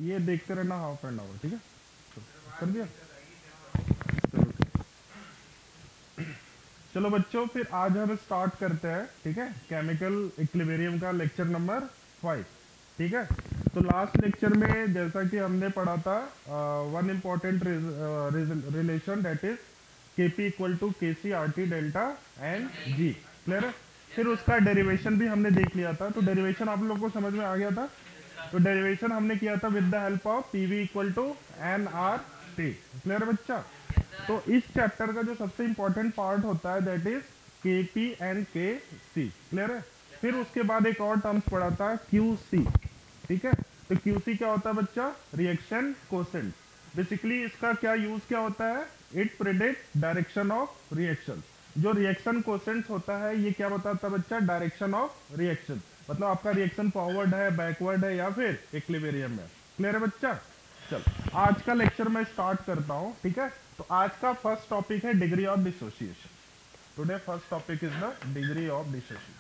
ये देखते रहना हाफ एंड आवर, ठीक है? कर दिया? चलो बच्चों, फिर आज हम स्टार्ट करते हैं, ठीक है? केमिकल इक्विलिब्रियम का लेक्चर नंबर 5, ठीक है? तो लास्ट लेक्चर में जैसा कि हमने पढ़ा था, one important relation, that is KP equal to K C R T delta and G. Clear है? फिर उसका डेरिवेशन भी हमने देख लिया था, तो डेरिवेशन आप लोग को समझ में आ गया था। तो डेरिवेशन हमने किया था with the help of PV equal to N R T. Clear है बच्चा? तो इस चैप्टर का जो सबसे इंपॉर्टेंट पार्ट होता है दैट इज के पी एंड के सी। क्लियर है? फिर उसके बाद एक और टर्म्स पढ़ा था क्यू सी, ठीक है? तो क्यू सी क्या होता है बच्चा? Reaction quotient. बेसिकली इसका क्या यूज क्या होता है? It predict direction of reaction. जो रिएक्शन कोसेंट होता है ये क्या बताता है बच्चा? Direction of reaction. मतलब आपका रिएक्शन फॉरवर्ड है, बैकवर्ड है, या फिर इक्विलिब्रियम है। क्लियर है बच्चा? चल, आज का लेक्चर मैं स्टार्ट करता हूं, ठीक है? तो आज का फर्स्ट टॉपिक है degree of dissociation. Today first topic is the degree of dissociation.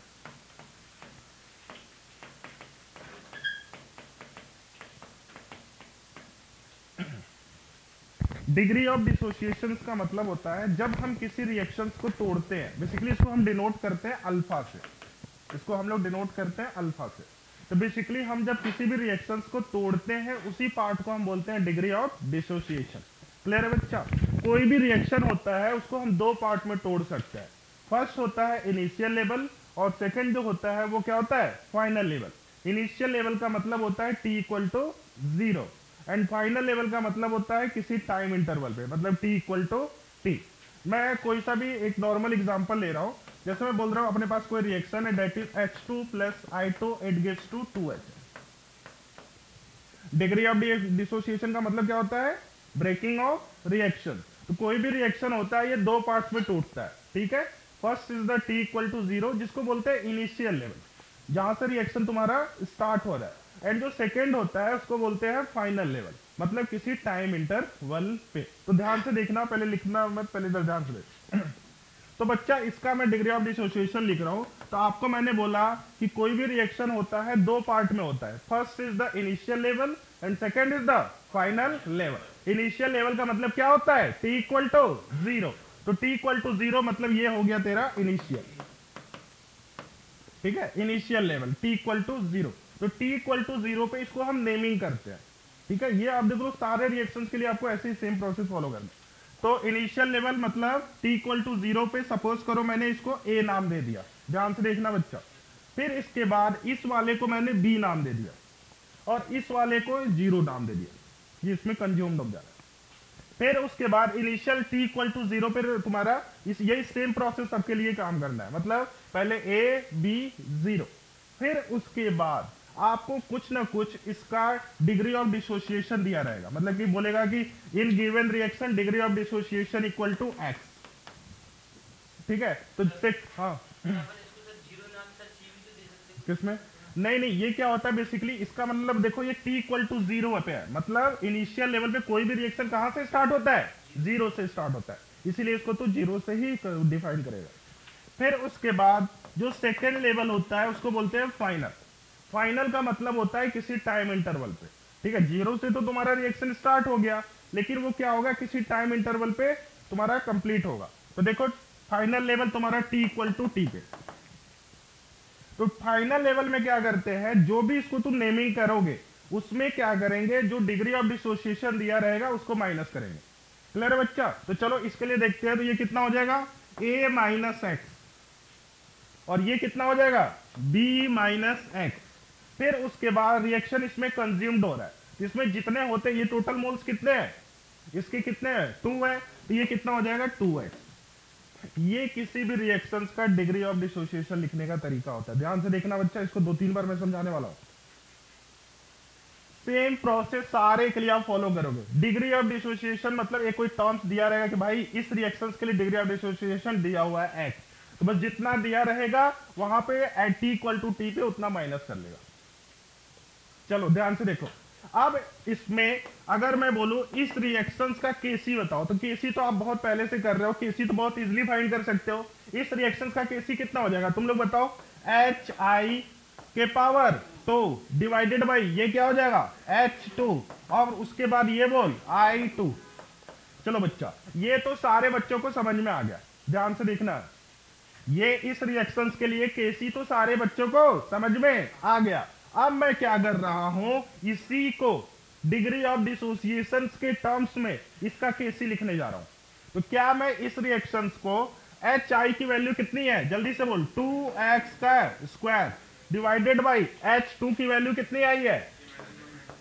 Degree of dissociation का मतलब होता है जब हम किसी रिएक्शंस को तोड़ते हैं। बेसिकली इसको हम डिनोट करते हैं अल्फा से। इसको हम लोग डिनोट करते हैं अल्फा से। तो बेसिकली हम जब किसी भी रिएक्शंस को तोड़ते हैं उसी पार्ट को हम बोलते हैं डिग्री ऑफ डिसोसिएशन। क्लियर है बच्चा? कोई भी रिएक्शन होता है उसको हम दो पार्ट में तोड़ सकते हैं। फर्स्ट होता है इनिशियल लेवल, और सेकंड जो होता है वो क्या होता है? Final level. इनिशियल लेवल का मतलब होता है T equal to 0, and final level का मतलब होता है किसी टाइम इंटरवल पे, मतलब टी इक्वल टू टी। मैं कोई सा भी एक नॉर्मल एग्जांपल ले रहा हूं। जैसे मैं बोल रहा हूं अपने पास कोई रिएक्शन है that is H2 plus I2 it gives to 2H। Degree of dissociation का मतलब क्या होता है? Breaking of reaction. तो कोई भी रिएक्शन होता है ये दो पार्ट्स में टूटता है, ठीक है? First is the T equal to 0, जिसको बोलते हैं इनिशियल लेवल, जहां से रिएक्शन तुम्हारा स्टार्ट हो रहा है। एंड जो सेकेंड होता है उसको बोलते हैं फाइनल लेवल, मतलब किसी टाइम इंटरवल पे। तो ध्यान से देखना, पहले लिखना मत, पहले इधर ध्यान से देख। तो बच्चा इसका मैं डिग्री ऑफ डिसोसिएशन लिख रहा हूं। तो आपको मैंने बोला कि कोई भी रिएक्शन होता है दो पार्ट में होता है। First is the initial level and second is the final level. Initial level का मतलब क्या होता है? T equal to 0। तो टी इक्वल टू 0 मतलब ये हो गया तेरा इनिशियल, ठीक है? Initial level T equal to 0। तो टी इक्वल टू 0 पे इसको हम नेमिंग करते हैं, ठीक है? ये आप देख लो, सारे रिएक्शंस के लिए आपको ऐसे ही सेम प्रोसेस फॉलो करना। तो इनिशियल लेवल मतलब t इक्वल टू 0 पे सपोज करो मैंने इसको a नाम दे दिया। ध्यान से देखना बच्चा। फिर इसके बाद इस वाले को मैंने b नाम दे दिया, और इस वाले को 0 नाम दे दिया। ये इसमें कंज्यूम्ड हो जा रहा है। फिर उसके बाद इनिशियल t इक्वल टू 0 पे तुम्हारा यही सेम प्रोसेस सबके लिए काम करना है। मतलब पहले a b 0, फिर उसके बाद आपको कुछ ना कुछ इसका डिग्री ऑफ डिसोसिएशन दिया रहेगा। मतलब कि बोलेगा कि in given reaction degree of dissociation equal to x, ठीक है? तो हाँ, किसमें? नहीं नहीं, ये क्या होता है बेसिकली, इसका मतलब देखो ये t इक्वल टू 0 पे है। मतलब इनिशियल लेवल पे कोई भी रिएक्शन कहां से स्टार्ट होता है? 0 से स्टार्ट होता है, इसीलिए इसको तो 0 से ही डिफाइन करेगा। फिर उसके बाद जो सेकेंड लेवल होता है उसको बोलते हैं फाइनल। फाइनल का मतलब होता है किसी टाइम इंटरवल पे, ठीक है? 0 से तो तुम्हारा रिएक्शन स्टार्ट हो गया, लेकिन वो क्या होगा? किसी टाइम इंटरवल पे तुम्हारा कंप्लीट होगा। तो देखो फाइनल लेवल तुम्हारा t इक्वल टू टी पे। तो फाइनल लेवल में क्या करते हैं? जो भी इसको तुम नेमिंग करोगे उसमें क्या करेंगे? जो डिग्री ऑफ डिसोसिएशन दिया रहेगा उसको माइनस करेंगे। क्लियर है बच्चा? तो चलो इसके लिए देखते हैं। तो ये कितना हो जाएगा? a माइनस एक्स, और ये कितना हो जाएगा? b minus x. फिर उसके बाद रिएक्शन इसमें कंज्यूम्ड हो रहा है। इसमें जितने होते हैं, ये टोटल मोल्स कितने हैं? इसके कितने हैं? 2 है। तो ये कितना हो जाएगा? 2x। ये किसी भी रिएक्शंस का डिग्री ऑफ डिसोसिएशन लिखने का तरीका होता है। ध्यान से देखना बच्चा, इसको 2-3 बार मैं समझाने वाला हूं। सेम प्रोसेस सारे के लिए आप फॉलो करोगे। डिग्री ऑफ डिसोसिएशन मतलब एक कोई टर्म्स दिया रहेगा कि भाई इस रिएक्शंस के लिए डिग्री ऑफ डिसोसिएशन दिया हुआ है x, तो बस जितना दिया रहेगा वहां पे at t equal to T पे उतना माइनस कर लेगा। चलो ध्यान से देखो। अब इसमें अगर मैं बोलूं इस रिएक्शंस का केसी बताओ, तो केसी तो आप बहुत पहले से कर रहे हो, केसी तो बहुत इजीली फाइंड कर सकते हो। इस रिएक्शंस का केसी कितना हो जाएगा? तुम लोग बताओ। HI के पावर 2 डिवाइडेड बाई ये क्या हो जाएगा H2 और उसके बाद ये बोल I2। चलो बच्चा, ये तो सारे बच्चों को समझ में आ गया, ध्यान से देखना। ये इस रिएक्शंस के लिए केसी तो सारे बच्चों को समझ में आ गया। अब मैं क्या कर रहा हूं, इसी को डिग्री ऑफ डिसोसिएशन के टर्म्स में इसका केसी लिखने जा रहा हूं। तो क्या मैं इस रिएक्शंस को एच आई की वैल्यू कितनी है, जल्दी से बोल, 2x square divided by H2 की वैल्यू कितनी आई है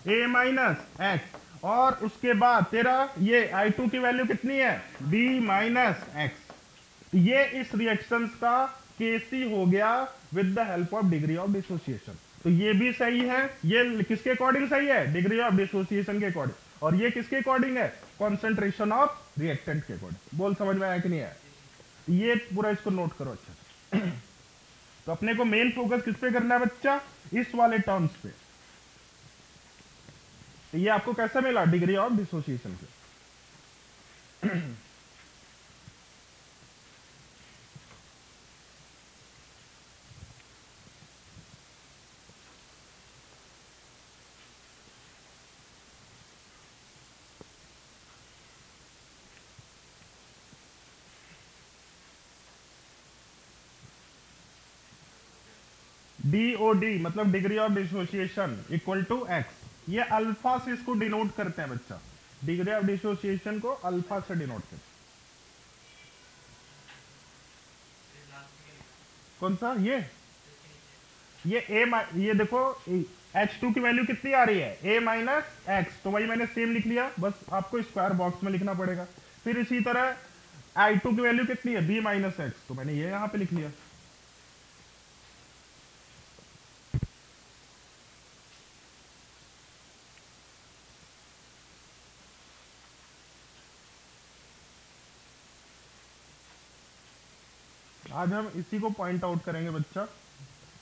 a माइनस एक्स, और उसके बाद तेरा ये I2 की वैल्यू कितनी है b माइनस एक्स। ये इस रिएक्शंस का केसी हो गया with the help of degree of dissociation. तो ये भी सही है, ये किसके अकॉर्डिंग सही है, डिग्री ऑफ डिसोसिएशन के अकॉर्डिंग, और ये किसके अकॉर्डिंग है, कॉन्सेंट्रेशन ऑफ रिएक्टेंट के अकॉर्डिंग। बोल समझ में आया कि नहीं आया, ये पूरा इसको नोट करो अच्छे से। तो अपने को मेन फोकस किस पे करना है बच्चा, इस वाले टर्म्स पे। तो ये आपको कैसा मिला, डिग्री ऑफ डिसोसिएशन के। DOD मतलब degree of dissociation equal to X. ये अल्फा से इसको डिनोट करते हैं बच्चा, डिग्री ऑफ डिसोसिएशन को अल्फा से डिनोट करते हैं। कौन सा, ये ये देखो H2 की वैल्यू कितनी आ रही है, a माइनस एक्स, तो वही मैंने सेम लिख लिया, बस आपको स्क्वायर बॉक्स में लिखना पड़ेगा। फिर इसी तरह I2 की वैल्यू कितनी है, b माइनस एक्स, तो मैंने ये यहां पे लिख लिया। आज हम इसी को पॉइंट आउट करेंगे बच्चा,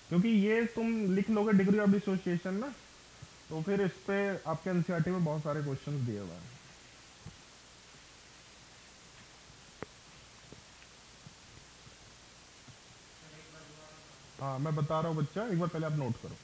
क्योंकि ये तुम लिख लोगे डिग्री ऑफ डिसोसिएशन ना, तो फिर इस पे आपके एनसीईआरटी में बहुत सारे क्वेश्चंस दिए हुए हैं। हाँ मैं बता रहा हूँ बच्चा, एक बार पहले आप नोट करो।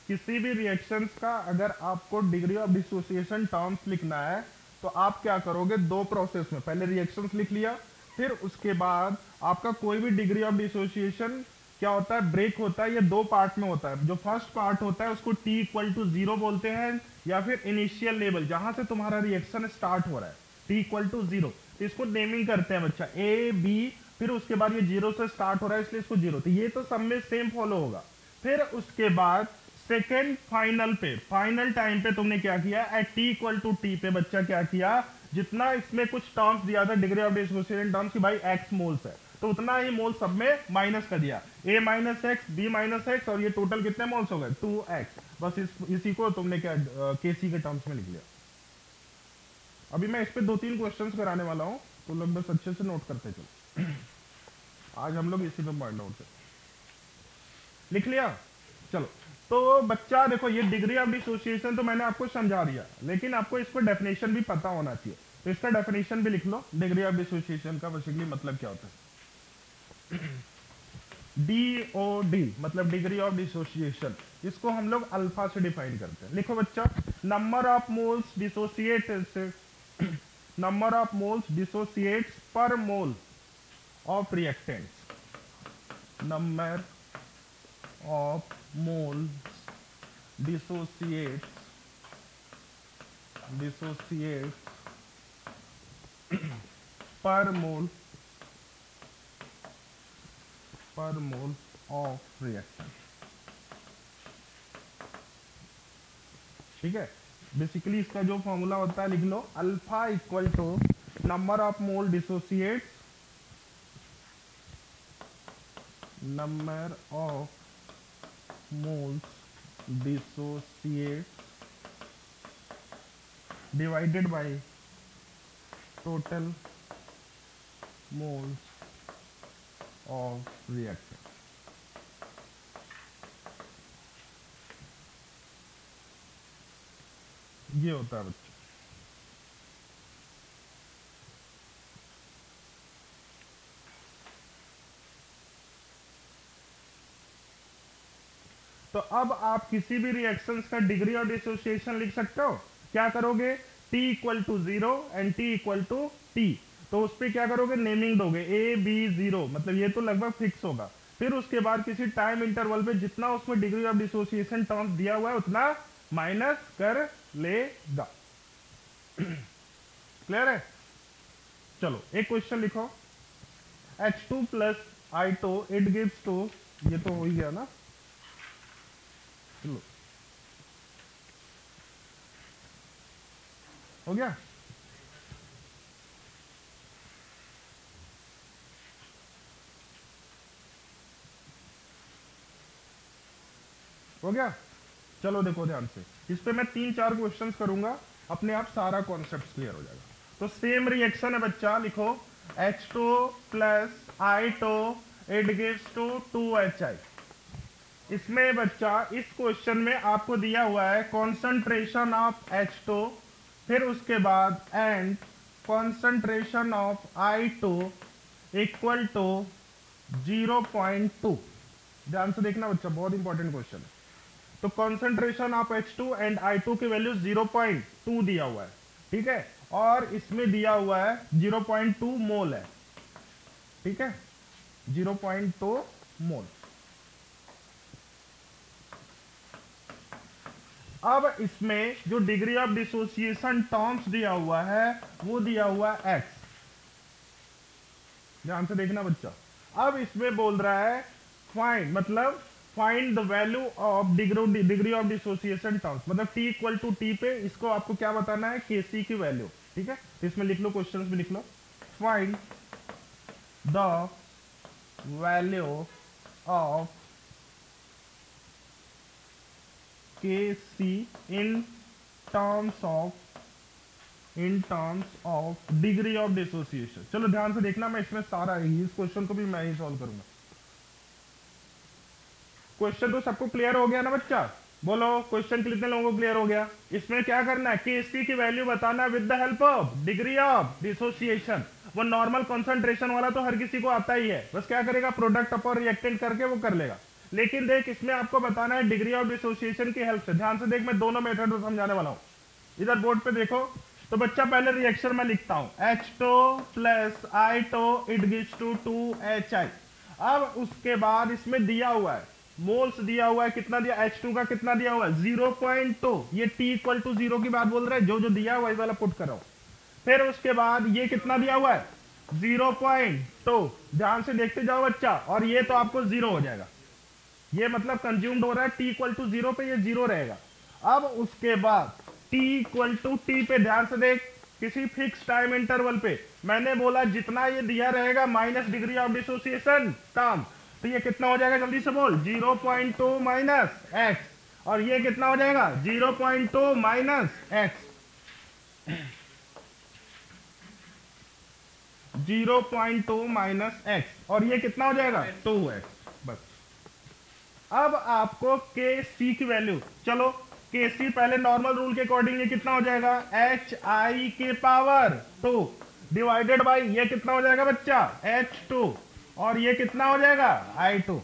किसी भी रिएक्शंस का अगर आपको डिग्री ऑफ डिसोसिएशन टर्म्स लिखना है, तो आप क्या करोगे, दो प्रोसेस में, पहले रिएक्शंस लिख लिया, फिर उसके बाद आपका कोई भी डिग्री ऑफ डिसोसिएशन क्या होता है, ब्रेक होता है। ये दो पार्ट में होता है। जो फर्स्ट पार्ट होता है उसको T इक्वल टू 0 बोलते हैं, या फिर इनिशियल लेवल जहां से तुम्हारा रिएक्शन स्टार्ट हो रहा है, T इक्वल टू 0, तो इसको नेमिंग करते हैं बच्चा A B, फिर उसके बाद ये 0 से स्टार्ट हो रहा है इसलिए इसको 0, तो ये तो सब में सेम फॉलो होगा। फिर उसके बाद सेकेंड फाइनल पे, फाइनल टाइम पे तुमने क्या किया, at T equal to T पे बच्चा क्या किया, जितना इसमें कुछ टर्म्स दिया था डिग्री ऑफ डिसोसिएशन टर्म्स की, भाई x मोल्स है, तो उतना ही मोल सब में माइनस कर दिया, a minus x, b minus x, और ये टोटल कितने मोल्स हो गए 2x। बस इसी को तुमने क्या केसी के टर्म्स में लिख लिया। अभी मैं इस पे 2-3 क्वेश्चंस कराने वाला हूं, तो लोग बस अच्छे से नोट करते चलो। आज हम लोग इसी पे पॉइंट आउट करें। लिख लिया, चलो। तो बच्चा देखो, ये डिग्री ऑफ डिसोसिएशन तो मैंने आपको समझा दिया, लेकिन आपको इसको डेफिनेशन भी पता होना चाहिए, तो इसका डेफिनेशन भी लिख लो। डिग्री ऑफ डिसोसिएशन का बेसिकली मतलब क्या होता है, DOD मतलब डिग्री ऑफ डिसोसिएशन, इसको हम लोग अल्फा से डिफाइन करते हैं। लिखो बच्चा, number of moles dissociate number of moles dissociates per mole of reactants, नंबर of moles dissociates per mole of reactant। ठीक है, बेसिकली इसका जो फॉर्मूला होता है लिख लो, alpha equal to number of mole dissociates, number of moles dissociates divided by total moles of reactant। ये होता है बच्चों। तो अब आप किसी भी रिएक्शंस का डिग्री ऑफ डिसोसिएशन लिख सकते हो। क्या करोगे, T equal to 0 and T equal to T, तो उस पर क्या करोगे, नेमिंग दोगे A B 0, मतलब ये तो लगभग फिक्स होगा। फिर उसके बाद किसी टाइम इंटरवल पे जितना उसमें डिग्री ऑफ डिसोसिएशन टर्म्स दिया हुआ है उतना माइनस कर लेगा। क्लियर है? चलो एक क्वेश्चन लिखो, H2 plus I2 it gives to, ये तो हो ही गया ना, चलो हो गया। हो गया, चलो देखो ध्यान से, इस पे मैं 3-4 क्वेश्चंस करूंगा, अपने आप सारा कॉन्सेप्ट क्लियर हो जाएगा। तो सेम रिएक्शन है बच्चा, लिखो H2 plus I2 it gives to 2HI। इसमें बच्चा इस क्वेश्चन में आपको दिया हुआ है कॉन्सेंट्रेशन ऑफ H2, फिर उसके बाद and concentration of I2 equal to 0.2। ध्यान से देखना बच्चा, बहुत इंपॉर्टेंट क्वेश्चन है। तो concentration of H2 and I2 की वैल्यू 0.2 दिया हुआ है, ठीक है, और इसमें दिया हुआ है 0.2 मोल है, ठीक है, 0.2 मोल। अब इसमें जो डिग्री ऑफ डिसोसिएशन टर्म्स दिया हुआ है वो दिया हुआ है x। ध्यान से देखना बच्चा, अब इसमें बोल रहा है फाइंड, मतलब find the value of degree of dissociation terms, मतलब t इक्वल टू टी पे इसको आपको क्या बताना है, Kc की वैल्यू, ठीक है। इसमें लिख लो, क्वेश्चन में लिख लो, find the value of Kc in terms of degree of dissociation. चलो ध्यान से देखना, मैं इसमें सारा ही, इस क्वेश्चन को भी मैं ही सॉल्व करूंगा। क्वेश्चन तो सबको क्लियर हो गया ना बच्चा, बोलो क्वेश्चन कितने लोगों को क्लियर हो गया। इसमें क्या करना है, Kc की वैल्यू बताना with the help of degree of dissociation. वो नॉर्मल कॉन्सेंट्रेशन वाला तो हर किसी को आता ही है, बस क्या करेगा, प्रोडक्ट अपॉन रिएक्टेंट करके वो कर लेगा। लेकिन देख, इसमें आपको बताना है डिग्री ऑफ डिसोसिएशन की हेल्प से। ध्यान से देख, मैं दोनों मेथड को समझाने वाला हूं, इधर बोर्ड पे देखो। तो बच्चा पहले रिएक्शन में लिखता हूं, H2 plus I2 it gives to 2HI। अब उसके बाद इसमें दिया हुआ है मोल्स, दिया हुआ है कितना दिया, H2 का कितना दिया हुआ है 0.2, ये T इक्वल टू 0 की बात बोल रहा है, जो जो दिया हुआ है वाला पुट कर रहा हूं। फिर उसके बाद ये कितना दिया हुआ है 0.2, ध्यान से देखते जाओ बच्चा, और ये तो आपको 0 हो जाएगा, ये मतलब कंज्यूम्ड हो रहा है T इक्वल टू 0 पे, ये 0 रहेगा। अब उसके बाद T इक्वल टू T पे ध्यान से देख, किसी फिक्स टाइम इंटरवल पे मैंने बोला जितना ये दिया रहेगा minus degree of dissociation term, तो ये कितना हो जाएगा, जल्दी से बोल, 0.2 माइनस एक्स, और ये कितना हो जाएगा 0.2 माइनस एक्स, 0.2 माइनस एक्स, और ये कितना हो जाएगा 2x। बस अब आपको Kc की वैल्यू, चलो Kc पहले नॉर्मल रूल के अकॉर्डिंग ये कितना हो जाएगा, HI के पावर 2 डिवाइडेड बाई ये कितना हो जाएगा बच्चा H2, और ये कितना हो जाएगा I2।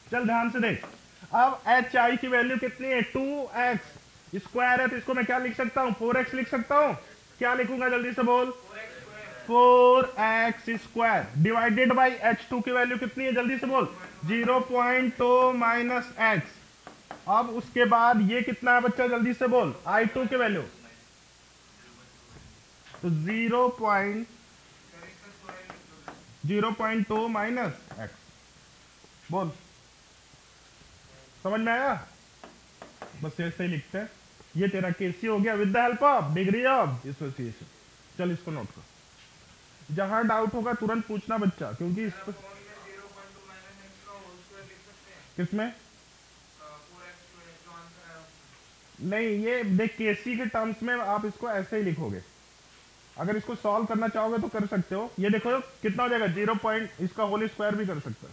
चल ध्यान से देख, अब HI की वैल्यू कितनी है 2x स्क्वायर है, तो इसको मैं क्या लिख सकता हूं, 4x लिख सकता हूं। क्या लिखूंगा जल्दी से बोल, 4x square divided by H2 की वैल्यू कितनी है, जल्दी से बोल, 0.2 माइनस एक्स। अब उसके बाद ये कितना है बच्चा, जल्दी से बोल, I2 की वैल्यू, तो 0.2 माइनस एक्स, बोल समझ में आया, बस ऐसे ही लिखते हैं। ये तेरा Kc हो गया with the help of degree of dissociation. चल इसको नोट कर, जहां डाउट होगा तुरंत पूछना बच्चा, क्योंकि इस पर किसमें नहीं, ये देख Kc के टर्म्स में आप इसको ऐसे ही लिखोगे, अगर इसको सॉल्व करना चाहोगे तो कर सकते हो। ये देखो कितना हो जाएगा 0 पॉइंट, इसका होल स्क्वायर भी कर सकते हो।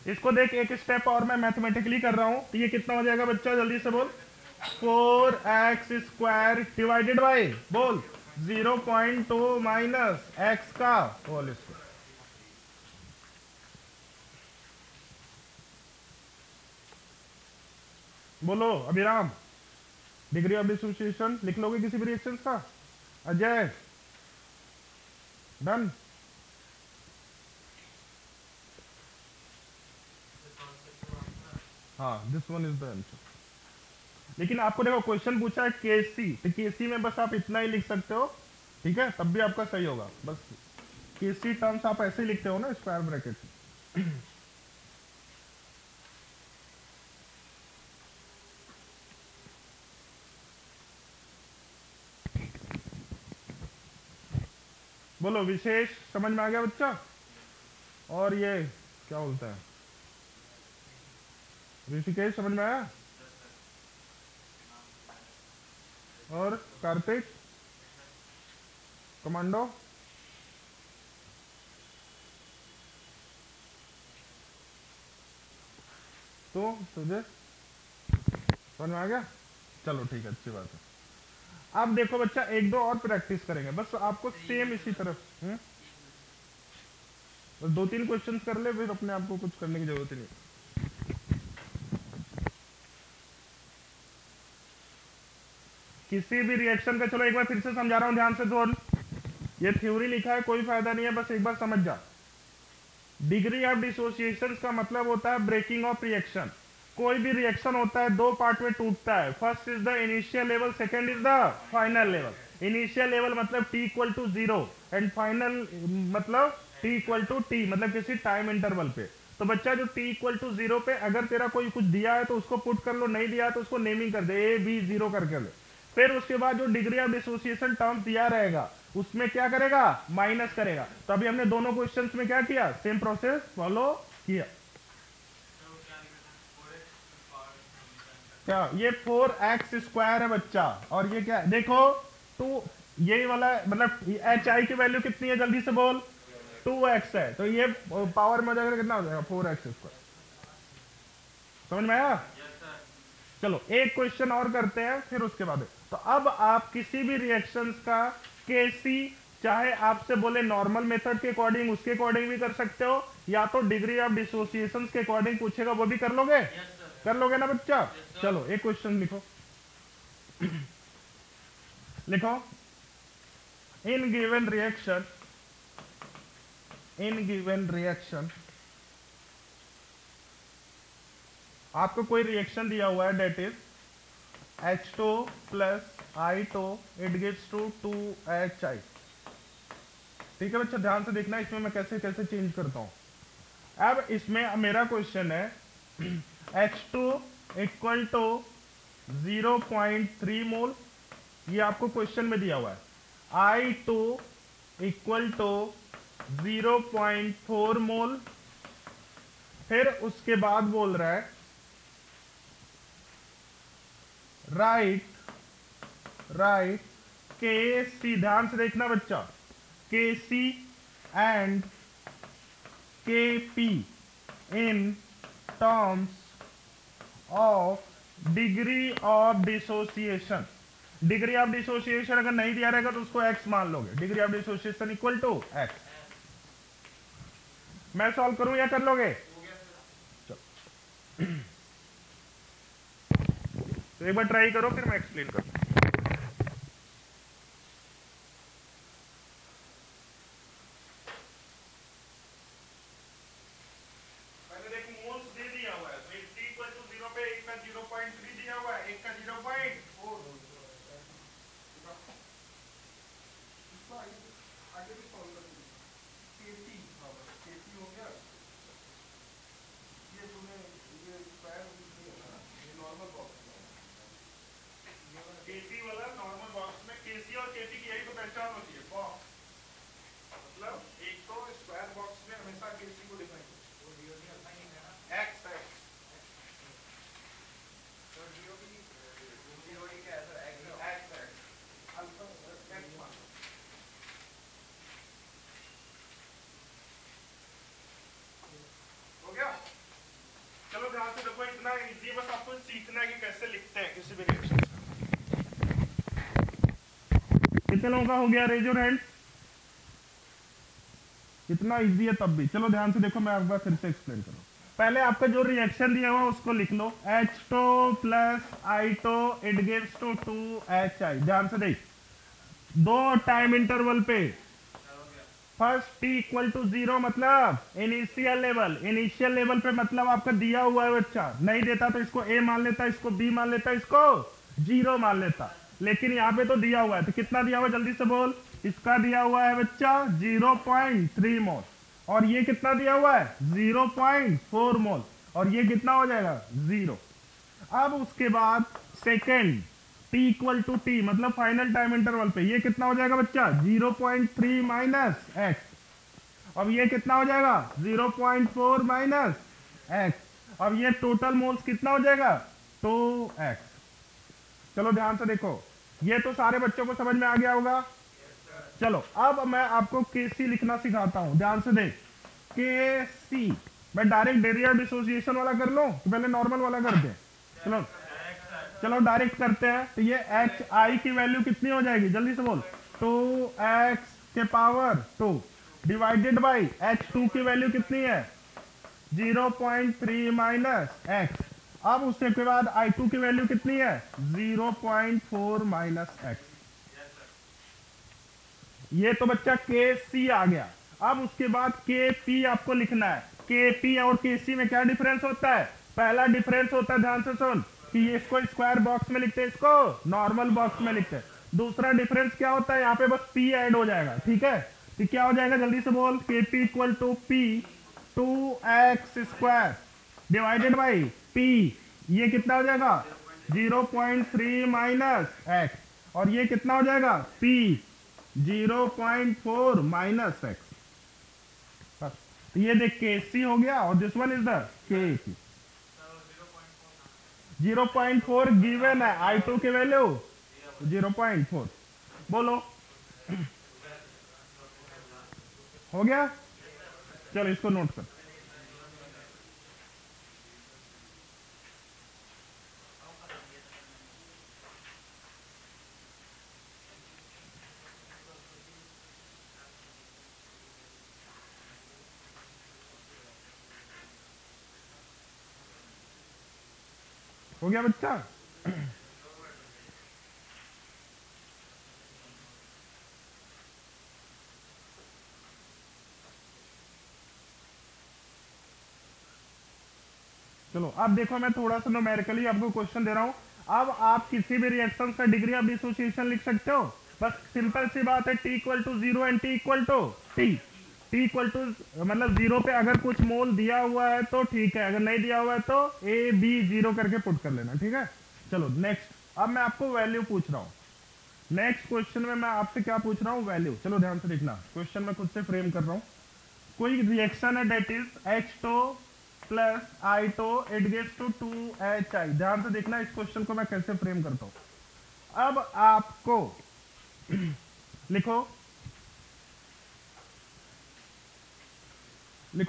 इसको देख, एक स्टेप और मैं मैथमेटिकली कर रहा हूं, तो ये कितना हो जाएगा बच्चा, जल्दी से बोल, 4x स्क्वायर डिवाइडेड बाई बोल 0.2 माइनस एक्स का होल स्क्वायर। बोलो अभिराम, डिग्री ऑफ डिसोसिएशन लिख लोगे किसी भी रिएक्शन का? अजय डन। हाँ this one is the answer. लेकिन आपको देखो क्वेश्चन पूछा है केसी, तो केसी में बस आप इतना ही लिख सकते हो, ठीक है, तब भी आपका सही होगा। बस केसी टर्म्स आप ऐसे ही लिखते हो ना स्क्वायर ब्रैकेट में। बोलो विशेष समझ में आ गया बच्चा? और ये क्या बोलता है ऋषिकेश, समझ में आया? और कार्तिक, कमांडो, तो तुझे समझ में आ गया? चलो ठीक है, अच्छी बात है। अब देखो बच्चा, एक दो और प्रैक्टिस करेंगे बस, आपको सेम इसी तरफ बस दो तीन क्वेश्चंस कर ले, फिर अपने आप को कुछ करने की जरूरत ही नहीं। किसी भी रिएक्शन का, चलो एक बार फिर से समझा रहा हूं ध्यान से दोन, ये थ्योरी लिखा है कोई फायदा नहीं है, बस एक बार समझ जा। डिग्री ऑफ डिसोसिएशन का मतलब होता है ब्रेकिंग ऑफ रिएक्शन। कोई भी रिएक्शन होता है दो पार्ट में टूटता है, first is the initial level, second is the final level. Initial level मतलब t equal to 0 and final मतलब t इक्वल टू t, मतलब किसी टाइम इंटरवल पे। तो बच्चा जो t इक्वल टू 0 पे अगर तेरा कोई कुछ दिया है तो उसको पुट कर लो, नहीं दिया है तो उसको नेमिंग कर दे, a b 0 करके ले। फिर उसके बाद जो डिग्री ऑफ डिसोसिएशन टर्म दिया रहेगा उसमें क्या करेगा, माइनस करेगा। तो अभी हमने दोनों क्वेश्चंस में क्या किया, सेम प्रोसेस फॉलो किया। क्या ये 4x स्क्वायर है बच्चा, और ये क्या है देखो, टू ये वाला मतलब एच आई की वैल्यू कितनी है जल्दी से बोल, 2x है, तो ये पावर में जाकर कितना हो जाएगा 4x स्क्वायर। समझ में आया? चलो एक क्वेश्चन और करते हैं फिर उसके बाद। तो अब आप किसी भी रिएक्शंस का केसी, चाहे आपसे बोले नॉर्मल मेथड के अकॉर्डिंग, उसके अकॉर्डिंग भी कर सकते हो, या तो डिग्री ऑफ डिसोसिएशन के अकॉर्डिंग पूछेगा वो भी कर लोगे। कर लोगे ना बच्चा? चलो एक क्वेश्चन लिखो। लिखो इन गिवन रिएक्शन आपको कोई रिएक्शन दिया हुआ है, that is H2 plus I2 it gives to 2HI। ठीक है बच्चा, ध्यान से देखना इसमें मैं कैसे कैसे चेंज करता हूं। अब इसमें मेरा क्वेश्चन है H2 इक्वल टू 0.3 मोल, ये आपको क्वेश्चन में दिया हुआ है। I2 इक्वल टू 0.4 मोल। फिर उसके बाद बोल रहा है राइट KC, ध्यान से देखना बच्चा, KC and KP in terms of degree of dissociation. Degree of dissociation अगर नहीं दिया रहेगा तो उसको x मान लोगे, degree of dissociation equal to x। मैं सॉल्व करूं या कर लोगे? तो एक बार ट्राई करो फिर मैं एक्सप्लेन करूं। केसी वाला नॉर्मल बॉक्स में केसी और केटी की यही तो पहचान होती है, बॉक्स मतलब एक तो स्क्वायर बॉक्स में हमेशा केसी को डिफाइन एक्स एक्स तो डीओडी क्या है sir, x x alpha x मान हो गया। चलो ध्यान से देखो, इतना इजी, बस आपको सीखना है कि कैसे लिखते हैं किसी भी रिएक्शन। कितने लोगों का हो गया, रेज योर हैंड। इतना इजी है तब भी। चलो ध्यान से देखो, मैं एक बार फिर से एक्सप्लेन करूं। पहले आपका जो रिएक्शन दिया हुआ है उसको लिख लो, H2 plus I2 it gives to 2HI। ध्यान से देख, दो टाइम इंटरवल पे फर्स्ट t इक्वल टू 0 मतलब इनिशियल लेवल पे मतलब आपका दिया हुआ है बच्चा, नहीं देता तो इसको a मान लेता, इसको b मान लेता, इसको 0 मान लेता, लेकिन यहाँ पे तो दिया हुआ है, तो कितना दिया हुआ है जल्दी से बोल। इसका दिया हुआ है बच्चा 0.3 मोल, और ये कितना दिया हुआ है 0.4 मोल, और ये कितना हो जाएगा 0। अब उसके बाद second t equal to T मतलब फाइनल टाइम इंटरवल पे ये कितना हो जाएगा बच्चा 0.3 माइनस एक्स। अब ये कितना हो जाएगा 0.4 माइनस एक्स। अब ये टोटल मोल्स कितना हो जाएगा 2x। चलो ध्यान से देखो, ये तो सारे बच्चों को समझ में आ गया होगा। चलो अब मैं आपको केसी लिखना सिखाता हूं, ध्यान से देख। केसी मैं डायरेक्ट डेरिवेटिव डिसोसिएशन वाला कर लूं तो पहले नॉर्मल वाला कर दे। चलो डायरेक्ट करते हैं। तो ये एच आई की वैल्यू कितनी हो जाएगी जल्दी से बोल, 2x के पावर 2 डिवाइडेड बाई h2 की वैल्यू कितनी है 0.3 माइनस एक्स। अब उसके बाद I2 की वैल्यू कितनी है 0.4 माइनस एक्स। ये तो बच्चा KC आ गया। अब उसके बाद KP आपको लिखना है। KP और KC में क्या डिफरेंस होता है, पहला डिफरेंस होता है ध्यान से सुन कि ये इसको स्क्वायर बॉक्स में लिखते हैं, इसको नॉर्मल बॉक्स में लिखते हैं। दूसरा डिफरेंस क्या होता है, यहाँ पे बस P ऐड हो जाएगा, ठीक है। तो क्या हो जाएगा जल्दी से बोल, KP equal to P 2x square divided by P, ये कितना हो जाएगा 0.3 माइनस x, और ये कितना हो जाएगा P 0.4 माइनस एक्स। तो ये देख KC हो गया और this one is the KP। 0.4 given है, I2 की वैल्यू 0.4। बोलो हो गया। चलो इसको नोट कर। हो गया बच्चा। चलो अब देखो, मैं थोड़ा सा न्यूमेरिकली आपको क्वेश्चन दे रहा हूं। अब आप किसी भी रिएक्शन का डिग्री ऑफ डिसोसिएशन लिख सकते हो, बस सिंपल सी बात है, T equal to 0 and T equal to T equal to मतलब 0 पे अगर कुछ मोल दिया हुआ है तो ठीक है, अगर नहीं दिया हुआ है तो A B 0 करके पुट कर लेना, ठीक है। चलो नेक्स्ट, अब मैं आपको वैल्यू पूछ रहा हूं। नेक्स्ट क्वेश्चन में मैं आपसे क्या पूछ रहा हूं, वैल्यू। चलो ध्यान से देखना, क्वेश्चन में खुद से फ्रेम कर रहा हूं। कोई रिएक्शन है that is H2 plus I2 it gives to 2HI। ध्यान से देखना इस क्वेश्चन को मैं कैसे फ्रेम करता हूं। अब आपको लिखो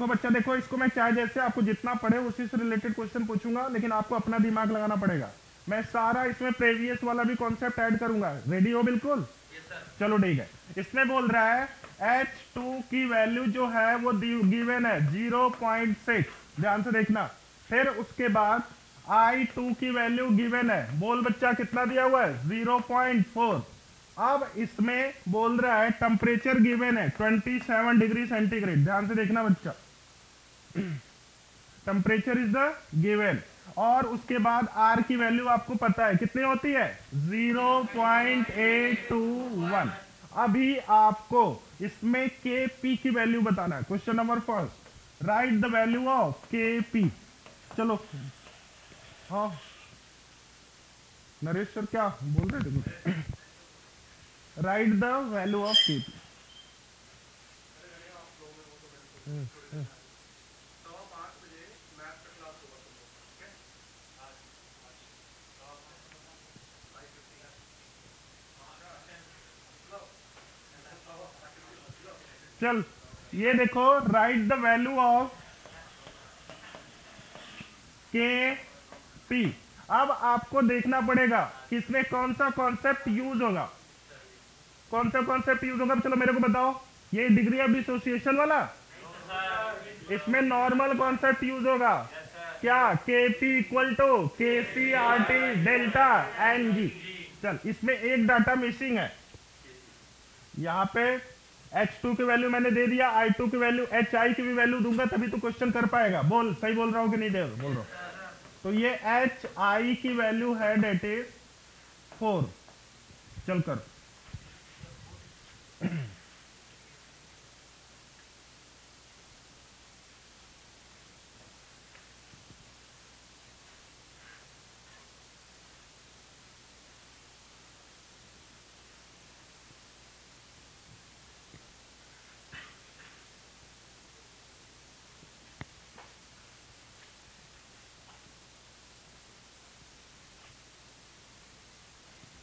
बच्चा, देखो इसको मैं चाहे जैसे आपको जितना पढ़े उसी से रिलेटेड क्वेश्चन पूछूंगा, लेकिन आपको अपना दिमाग लगाना पड़ेगा। मैं सारा इसमें प्रीवियस वाला भी कॉन्सेप्ट ऐड करूंगा। रेडी हो बिल्कुल? चलो ठीक है। इसमें बोल रहा है H2 की वैल्यू जो है वो गिवन है 0.6। ध्यान से देखना। फिर उसके बाद I2 की वैल्यू गिवन है, बोल बच्चा कितना दिया हुआ है 0.4। अब इसमें बोल रहा है टेम्परेचर गिवन है 27 डिग्री सेंटीग्रेड। ध्यान से देखना बच्चा, टेम्परेचर इज द गिवन। और उसके बाद R की वैल्यू आपको पता है कितनी होती है 0.821। अभी आपको इसमें KP की वैल्यू बताना है। Question number first, right the value of KP। चलो हाँ नरेश सर क्या बोल रहे थे, right the value of KP। चल ये देखो, right the value of KP। अब आपको देखना पड़ेगा कि इसमें कौन सा कॉन्सेप्ट यूज होगा, कौन सा कॉन्सेप्ट यूज होगा। चलो मेरे को बताओ, ये डिग्री ऑफ डिसोसिएशन वाला इसमें नॉर्मल कॉन्सेप्ट यूज होगा। क्या? के P equal to K C R T delta N G. चल, इसमें एक डाटा मिसिंग है। यहाँ पे H2 की वैल्यू मैंने दे दिया, I2 की वैल्यू, HI की भी वैल्यू दूंगा तभी तो क्वेश्चन कर पाएगा। बोल, सही बोल रहा हूँ कि नहीं दे बोल रहा हूँ? तो ये HI की वैल्यू है डेट इज 4। चल कर।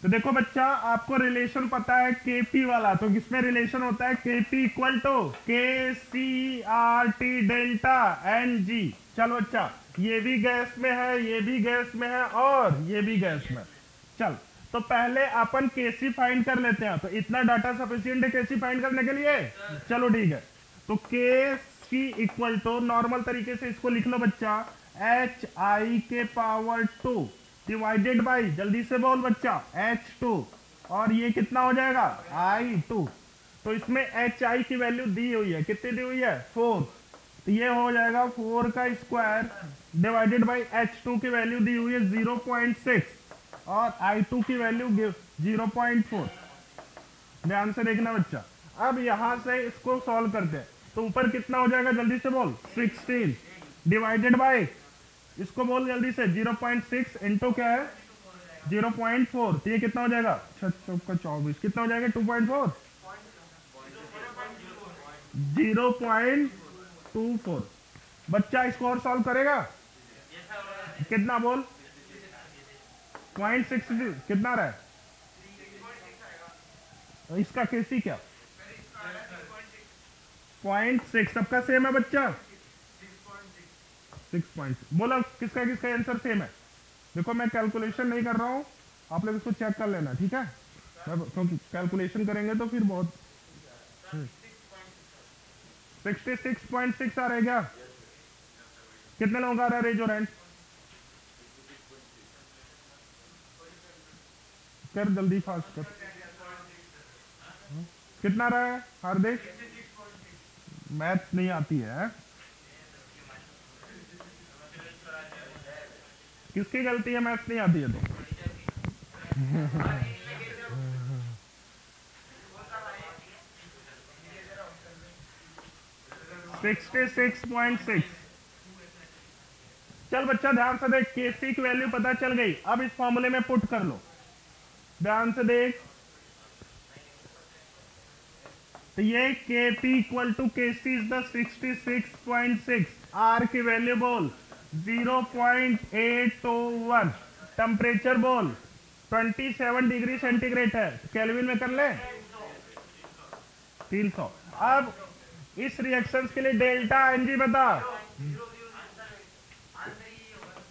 तो देखो बच्चा, आपको रिलेशन पता है केपी वाला, तो किसमें रिलेशन होता है? KP equal to K C R T delta N G. चलो बच्चा, ये भी गैस में है, ये भी गैस में है, और ये भी गैस में। चल, तो पहले अपन केसी फाइंड कर लेते हैं। तो इतना डाटा सफिशियंट है केसी फाइंड करने के लिए? चलो ठीक है। तो के सी इक्वल टू, नॉर्मल तरीके से इसको लिख लो बच्चा, एच आई के पावर 2 डिवाइडेड बाई, जल्दी से बोल बच्चा, H2, और ये कितना हो जाएगा? I2। तो इसमें HI की वैल्यू दी हुई है, कितनी दी हुई है? 4। तो ये हो जाएगा 4 का स्क्वायर डिवाइडेड बाई H2 की वैल्यू दी हुई है 0.6 और I2 की वैल्यू 0.4। ध्यान से देखना बच्चा। अब यहां से इसको सॉल्व करते हैं, तो ऊपर कितना हो जाएगा? जल्दी से बोल, 16 डिवाइडेड बाई, इसको बोल जल्दी से, 0.6 इंटू क्या है? 0.4। तो ये कितना हो जाएगा? 6 का 24, कितना हो जाएगा? 2.4, 0.24। बच्चा इसको और सॉल्व करेगा? कितना बोल? 0.6 कितना रहा है? इसका कैसी क्या? 0.6 सबका सेम है बच्चा? 6 पॉइंट। बोला किसका किसका आंसर सेम है? देखो, मैं कैलकुलेशन नहीं कर रहा हूं, आप लोग इसको चेक कर लेना, ठीक है? क्योंकि कैलकुलेशन करेंगे तो फिर बहुत 66.6 आ रहा है क्या? कितने लोगों का आ रहा है? रेज और हैंड कर, जल्दी फास्ट कर। कितना रहा है हार्दिक? मैथ नहीं आती है? किसकी गलती है मैथ नहीं आती है? तो 66.6। चल बच्चा, ध्यान से देख, केसी की वैल्यू पता चल गई। अब इस फॉर्मूले में पुट कर लो, ध्यान से देख। तो ये Kp equal to Kc is the 66.6। R की वैल्यू बोल 0.821। टेम्परेचर बोल 27 डिग्री सेंटीग्रेड है, केल्विन में कर ले 300। अब इस रिएक्शन के लिए डेल्टा एनजी बता,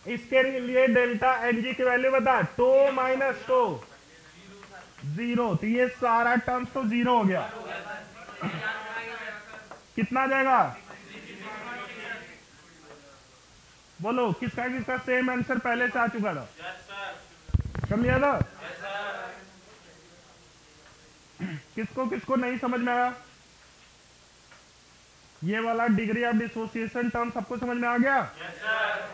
इसके लिए डेल्टा एनजी की वैल्यू बता, 2 माइनस 2 0। तो ये सारा टर्म्स तो जीरो हो गया। कितना आ जाएगा? बोलो, किसका किसका सेम आंसर पहले से आ चुका था? कर लिया था? किसको किसको नहीं समझ में आया? ये वाला डिग्री ऑफ डिसोसिएशन टर्म सबको समझ में आ गया?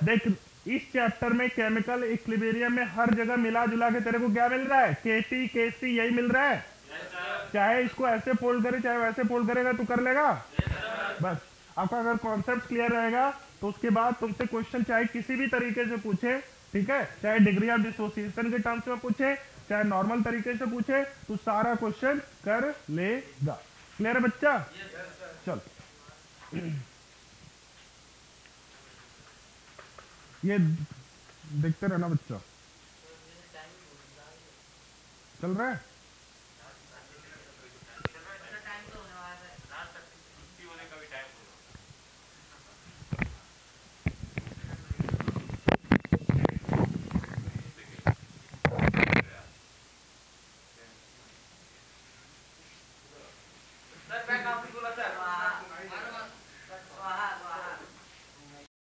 देख, इस चैप्टर में केमिकल इक्विलिब्रियम में हर जगह मिला जुला के तेरे को क्या मिल रहा है? केपी केसी यही मिल रहा है। चाहे इसको ऐसे फोल्ड करे चाहे वैसे फोल्ड करेगा, तू कर लेगा। बस आपका अगर कॉन्सेप्ट क्लियर रहेगा तो उसके बाद तुमसे क्वेश्चन चाहे किसी भी तरीके से पूछे, ठीक है, चाहे डिग्री ऑफ डिसोसिएशन के टर्म्स में पूछे चाहे नॉर्मल तरीके से पूछे, तो सारा क्वेश्चन कर लेगा। क्लियर है बच्चा? चल, ये देखते रहना बच्चा। चल रहा है?